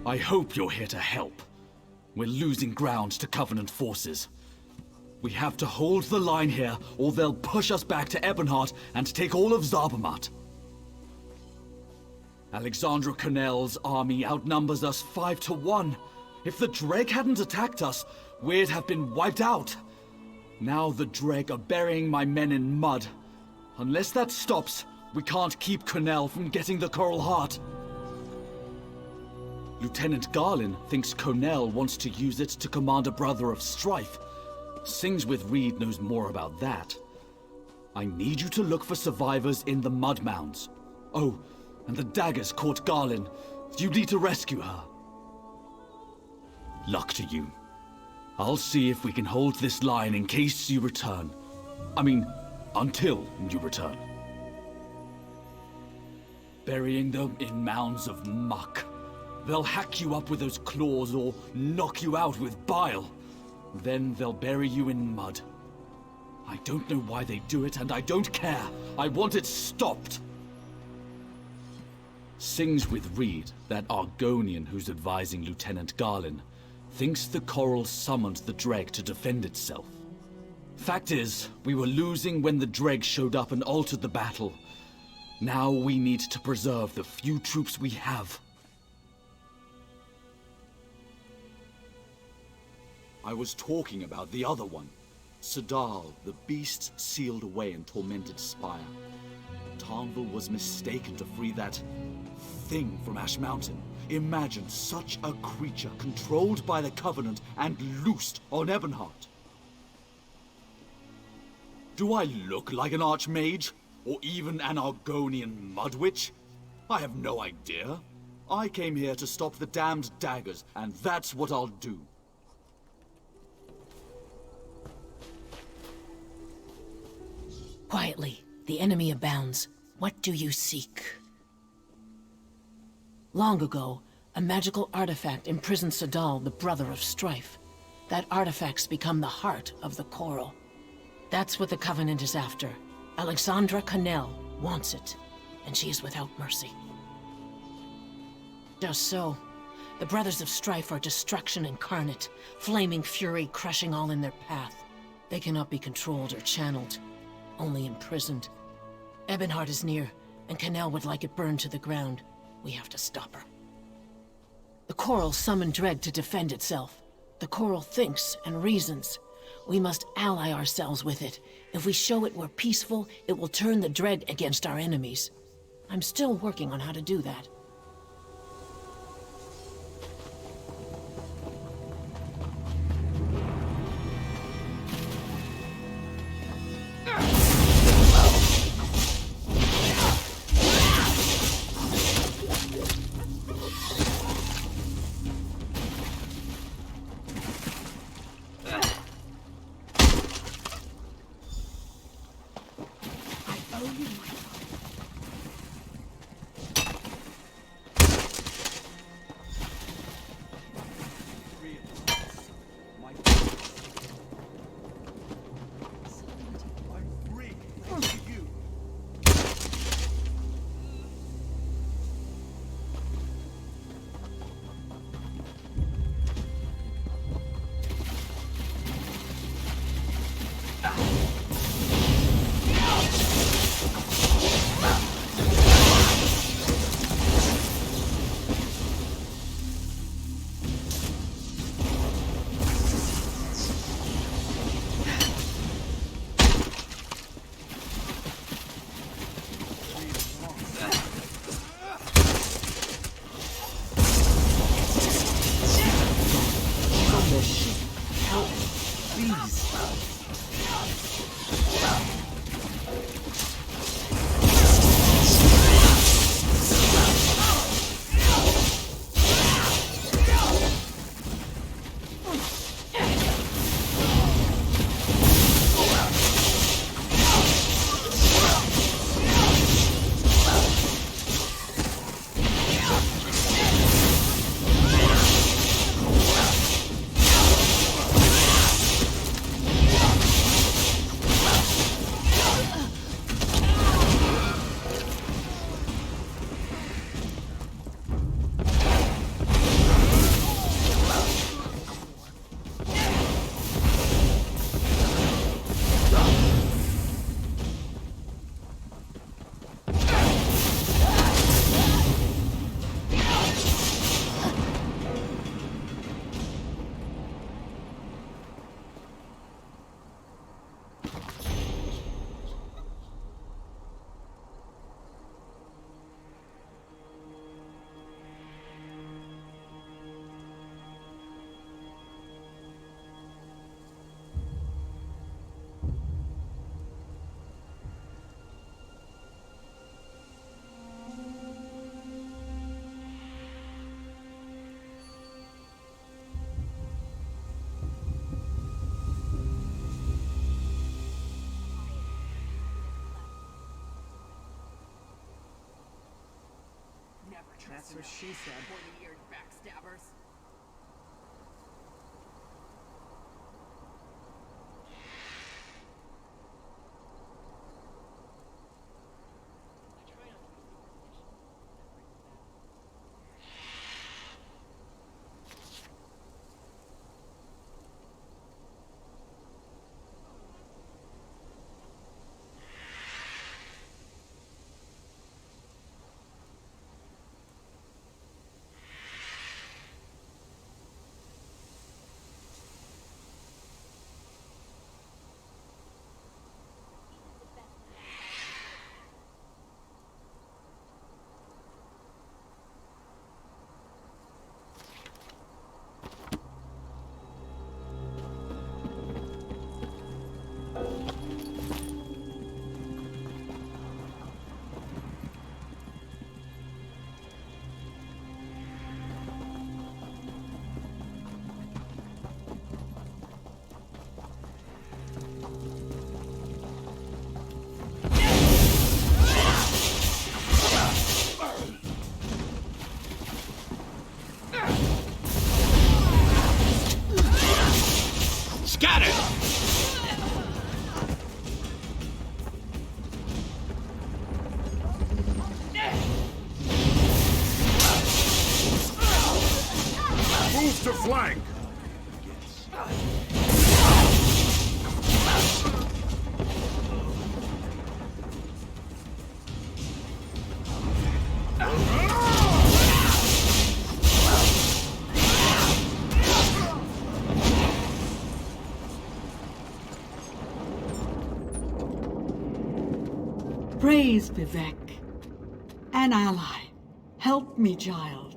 I hope you're here to help. We're losing ground to Covenant forces. We have to hold the line here, or they'll push us back to Ebonheart and take all of Zarbamat. Alexandra Connell's army outnumbers us 5-1. If the Dreg hadn't attacked us, we'd have been wiped out. Now the Dreg are burying my men in mud. Unless that stops, we can't keep Connell from getting the Coral Heart. Lieutenant Garlin thinks Connell wants to use it to command a brother of strife. Sings with Reed knows more about that. I need you to look for survivors in the mud mounds. Oh, and the daggers caught Garlin. You need to rescue her. Luck to you. I'll see if we can hold this line in case you return. I mean, until you return. Burying them in mounds of muck. They'll hack you up with those claws or knock you out with bile. Then they'll bury you in mud. I don't know why they do it, and I don't care. I want it stopped. Sings with Reed, that Argonian who's advising Lieutenant Garlin, thinks the Coral summoned the Dreg to defend itself. Fact is, we were losing when the Dreg showed up and altered the battle. Now we need to preserve the few troops we have. I was talking about the other one. Sadal, the beast sealed away in tormented spire. Tamriel was mistaken to free that thing from Ash Mountain. Imagine such a creature controlled by the Covenant and loosed on Ebonheart. Do I look like an archmage? Or even an Argonian mudwitch? I have no idea. I came here to stop the damned daggers, and that's what I'll do. Quietly, the enemy abounds. What do you seek? Long ago, a magical artifact imprisoned Sadal, the brother of strife. That artifact's become the heart of the Coral. That's what the Covenant is after. Alexandra Connell wants it, and she is without mercy. Just so, the Brothers of Strife are destruction incarnate, flaming fury crushing all in their path. They cannot be controlled or channeled, only imprisoned. Ebonheart is near, and Connell would like it burned to the ground. We have to stop her. The Coral summoned Dreg to defend itself. The Coral thinks and reasons. We must ally ourselves with it. If we show it we're peaceful, it will turn the Dreg against our enemies. I'm still working on how to do that. That's what she said. Pointy-eared backstabbers. Move to flank! Praise Vivek. An ally. Help me, child.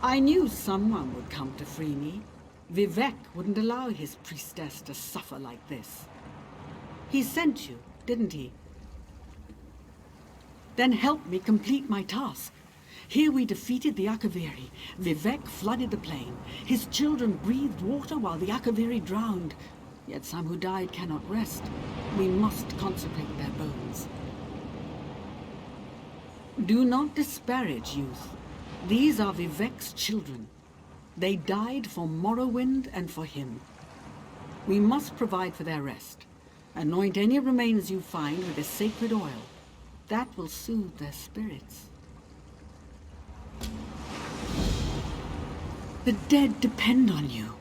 I knew someone would come to free me. Vivek wouldn't allow his priestess to suffer like this. He sent you, didn't he? Then help me complete my task. Here we defeated the Akaviri. Vivek flooded the plain. His children breathed water while the Akaviri drowned. Yet some who died cannot rest. We must consecrate their bones. Do not disparage youth. These are Vivek's children. They died for Morrowind and for him. We must provide for their rest. Anoint any remains you find with this sacred oil. That will soothe their spirits. The dead depend on you.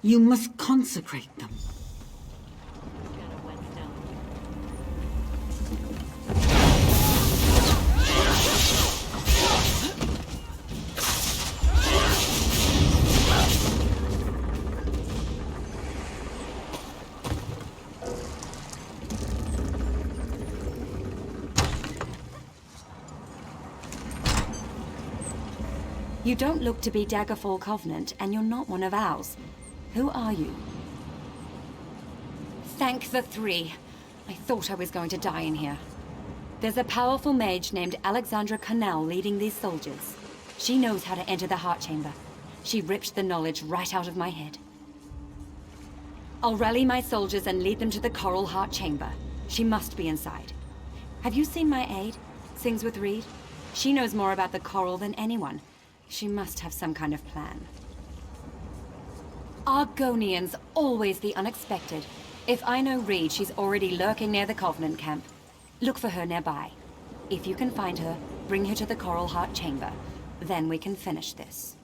You must consecrate them. You don't look to be Daggerfall Covenant, and you're not one of ours. Who are you? Thank the three. I thought I was going to die in here. There's a powerful mage named Alexandra Connell leading these soldiers. She knows how to enter the heart chamber. She ripped the knowledge right out of my head. I'll rally my soldiers and lead them to the Coral Heart Chamber. She must be inside. Have you seen my aide? Sings with Reed? She knows more about the Coral than anyone. She must have some kind of plan. Argonians, always the unexpected. If I know Reed, she's already lurking near the Covenant camp. Look for her nearby. If you can find her, bring her to the Coral Heart Chamber. Then we can finish this.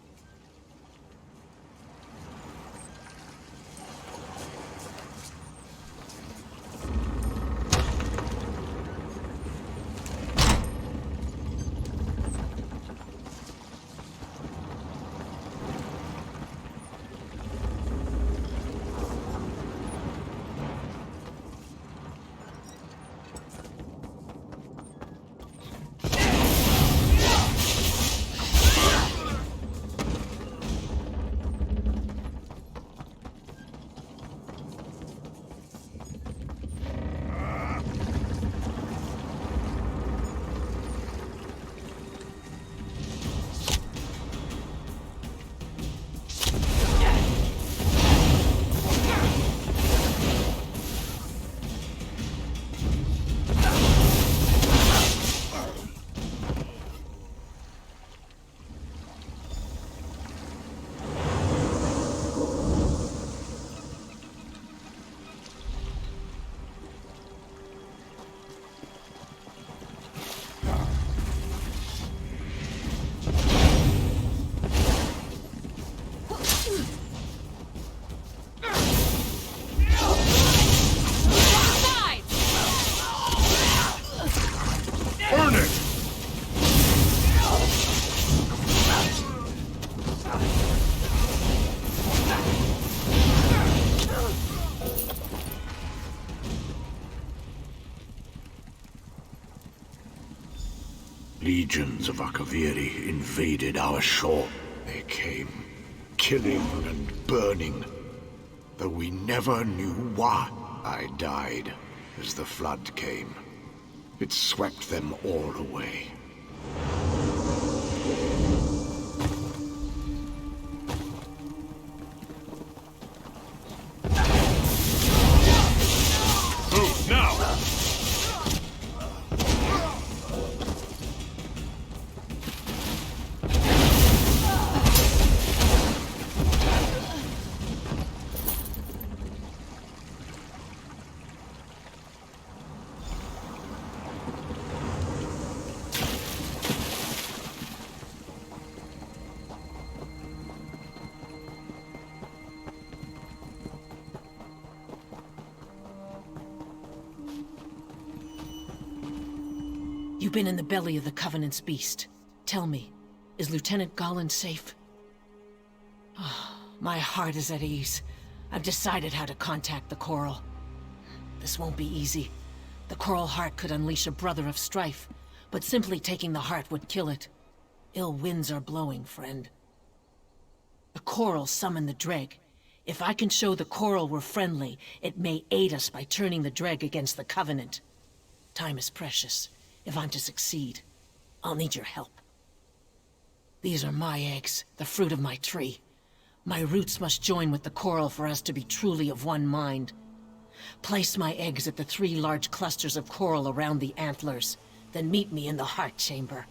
Legions of Akaviri invaded our shore. They came, killing and burning, though we never knew why. I died as the flood came. It swept them all away. Move now! You've been in the belly of the Covenant's beast. Tell me, is Lieutenant Golland safe? Oh, my heart is at ease. I've decided how to contact the Coral. This won't be easy. The Coral Heart could unleash a Brother of Strife, but simply taking the heart would kill it. Ill winds are blowing, friend. The Coral summoned the Dreg. If I can show the Coral we're friendly, it may aid us by turning the Dreg against the Covenant. Time is precious. If I'm to succeed, I'll need your help. These are my eggs, the fruit of my tree. My roots must join with the Coral for us to be truly of one mind. Place my eggs at the 3 large clusters of coral around the antlers, then meet me in the heart chamber.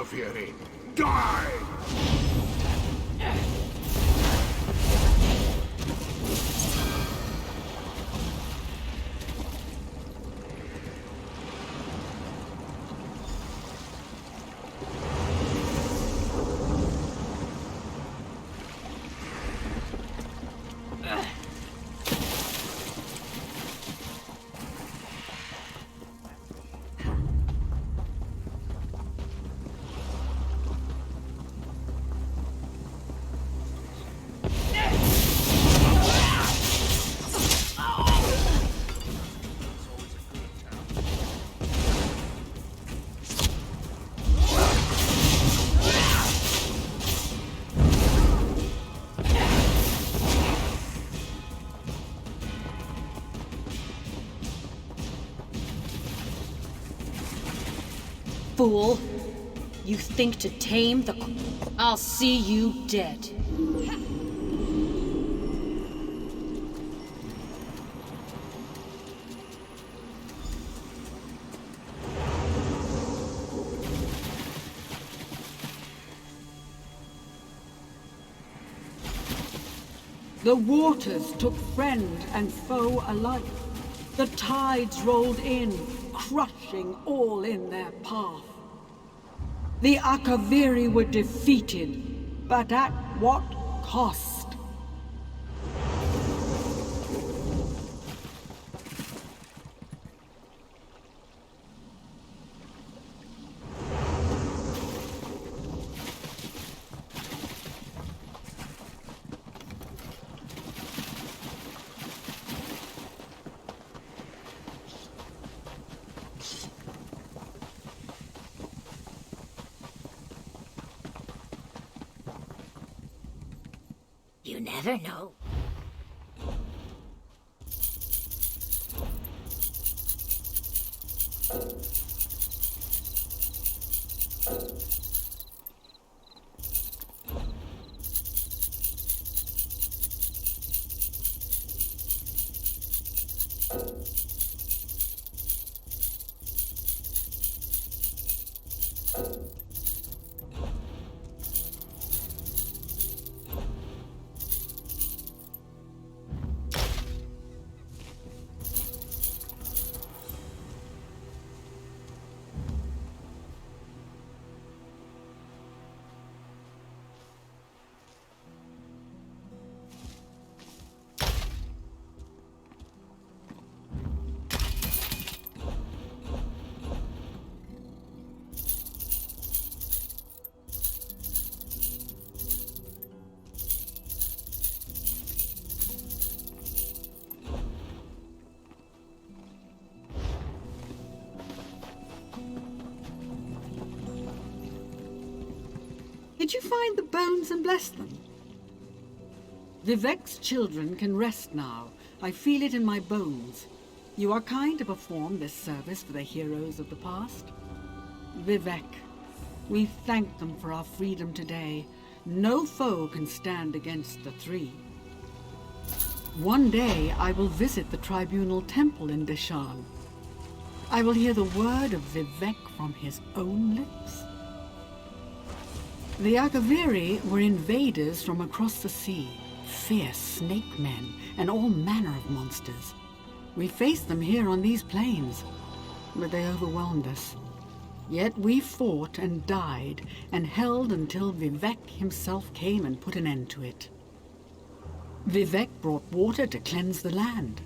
Fury! Die! Fool! You think to tame the... I'll see you dead. The waters took friend and foe alike. The tides rolled in, crushing all in their path. The Akaviri were defeated, but at what cost? You never know. Did you find the bones and bless them? Vivek's children can rest now. I feel it in my bones. You are kind to perform this service for the heroes of the past. Vivek, we thank them for our freedom today. No foe can stand against the three. One day I will visit the Tribunal Temple in Deshan. I will hear the word of Vivek from his own lips. The Akaviri were invaders from across the sea, fierce snake men and all manner of monsters. We faced them here on these plains, but they overwhelmed us. Yet we fought and died and held until Vivek himself came and put an end to it. Vivek brought water to cleanse the land.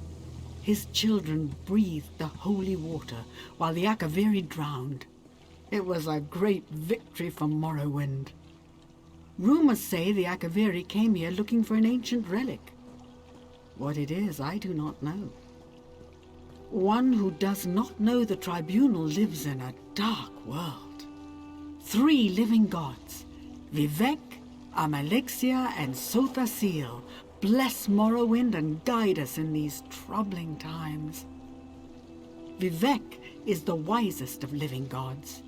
His children breathed the holy water while the Akaviri drowned. It was a great victory for Morrowind. Rumors say the Akaviri came here looking for an ancient relic. What it is, I do not know. One who does not know the Tribunal lives in a dark world. 3 living gods, Vivek, Amalexia, and Sothasil, bless Morrowind and guide us in these troubling times. Vivek is the wisest of living gods.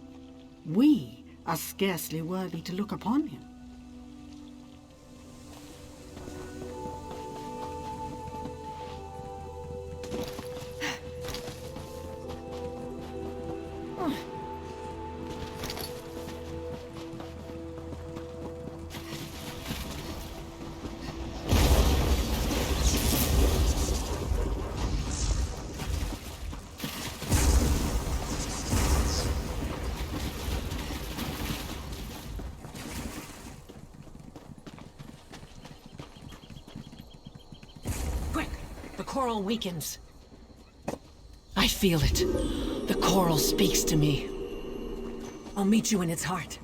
We are scarcely worthy to look upon him. coral weakens. I feel it. The coral speaks to me. I'll meet you in its heart.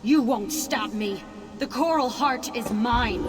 You won't stop me. The coral heart is mine.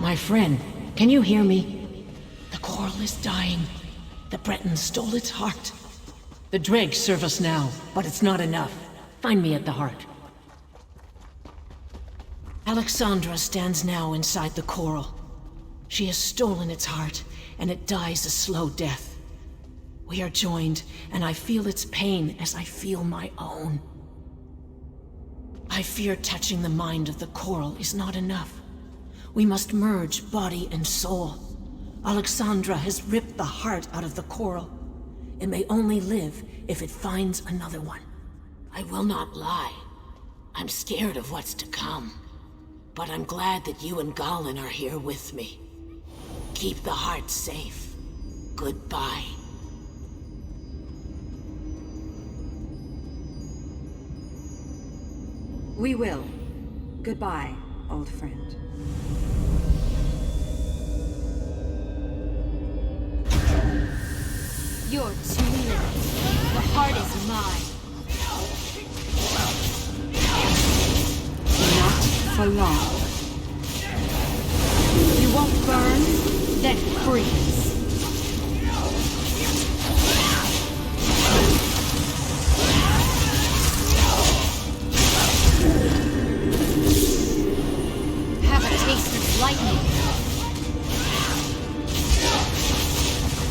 My friend, can you hear me? The coral is dying. The Bretons stole its heart. The dregs serve us now, but it's not enough. Find me at the heart. Alexandra stands now inside the coral. She has stolen its heart, and it dies a slow death. We are joined, and I feel its pain as I feel my own. I fear touching the mind of the coral is not enough. We must merge body and soul. Alexandra has ripped the heart out of the coral. It may only live if it finds another one. I will not lie. I'm scared of what's to come. But I'm glad that you and Galen are here with me. Keep the heart safe. Goodbye. We will. Goodbye, old friend. You're too late. The heart is mine. Not for long. You won't burn, then freeze. Have a taste of lightning.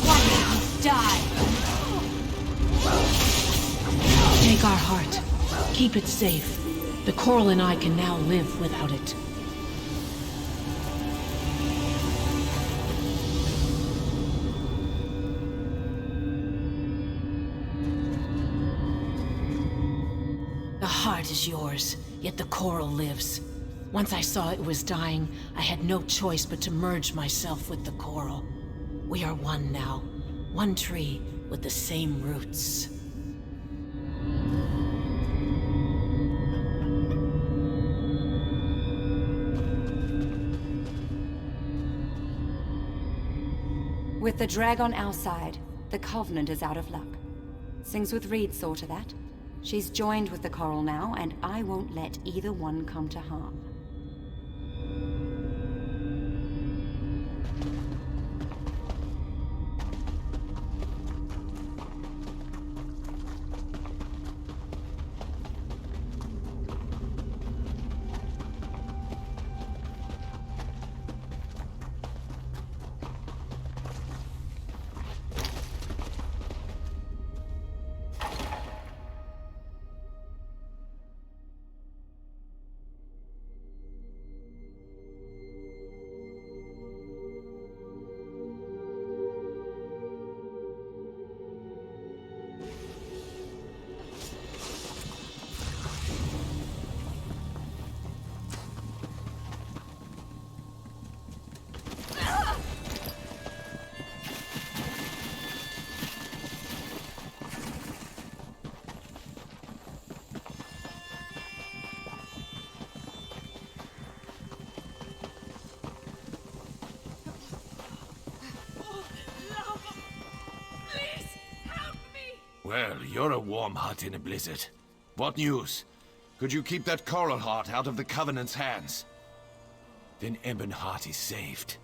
Why did you die? Take our heart. Keep it safe. The coral and I can now live without it. The heart is yours, yet the coral lives. Once I saw it was dying, I had no choice but to merge myself with the coral. We are one now. One tree with the same roots. With the drag on our side, the Covenant is out of luck. Sings with Reed saw to that. She's joined with the coral now, and I won't let either one come to harm. Well, you're a warm hut in a blizzard. What news? Could you keep that coral heart out of the Covenant's hands? Then Ebonheart is saved.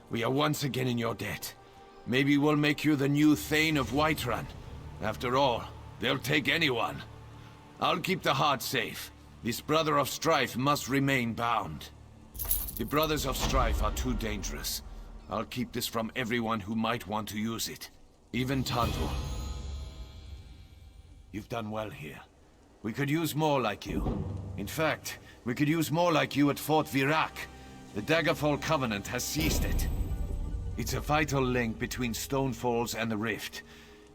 We are once again in your debt. Maybe we'll make you the new Thane of Whiterun. After all, they'll take anyone. I'll keep the heart safe. This Brother of Strife must remain bound. The Brothers of Strife are too dangerous. I'll keep this from everyone who might want to use it. Even Tandor. You've done well here. We could use more like you. In fact, we could use more like you at Fort Virac. The Daggerfall Covenant has seized it. It's a vital link between Stonefalls and the Rift.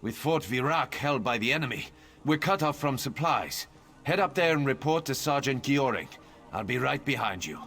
With Fort Virac held by the enemy, we're cut off from supplies. Head up there and report to Sergeant Gioring. I'll be right behind you.